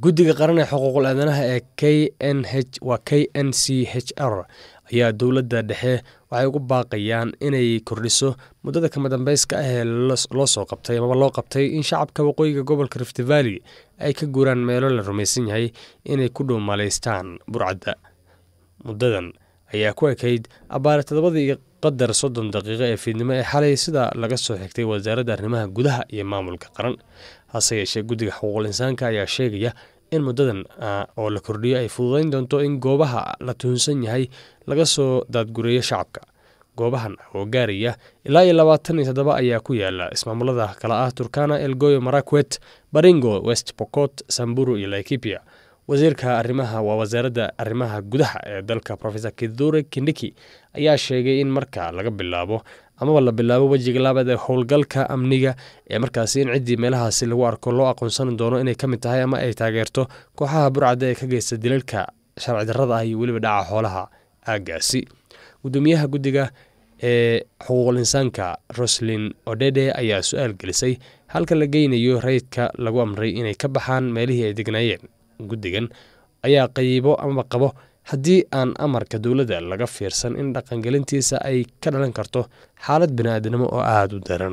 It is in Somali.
guddiga qaran ee xuquuqul aadanaha ee KNCHR ayaa dowladda dhexe waxay ugu baaqayaan inay kordhiso muddada kama dambayska ah ee loo soo qabtay ama loo qabtay in shacabka waqooyiga gobolka Rift Valley ay ka guuraan meelo la rumaysan yahay inay ku dhuumaleystaan burcadda. Muddadan ayaa ku ekayd abaar 7:30 daqiiqo ee fiidnimo ee xalay sida laga soo xigtay wasaaradda arrimaha gudaha iyo maamulka qaran. hase yeeshee guddiga xuquuqul insaanka ayaa sheegaya in muddadan oo la kordhiyo ay fududayn doonto in goobaha la tuhunsan yahay laga soo daadgureeyo shacabka. goobahan oo gaaraya ilaa 27 ayaa ku yaala ismaamulada kala ah Turkana, Elgeyo Marakwet, Baringo, West Pokot, Samburu iyo Laikipia. wasaaradda arrimaha gudaha ee dalka Professor Kithure Kindiki ayaa sheegay in marka laga bilaabo wajiga labaad ee howlgalka amniga ee markaasi in ciddii meelahaasi lagu arko loo aqoonsan doono inay ka mid tahay ama ay taageerto kooxaha burcadda ee ka geysta dilalka sharci darrada ah iyo weliba dhaca xoolaha aaggaasi. gudoomiyaha guddiga ee xuquuqul insaanka Roslyn Odede ayaa su'aal gelisay halka la geynayo rayidka lagu amray inay ka baxaan meelihii ay degnaayeen. guddigan ayaa qabo haddii aan amarka dowladda laga fiirsan in dhaqangelintiisa ay ka dhalan karto xaalad bini'aadanimo oo aad u daran.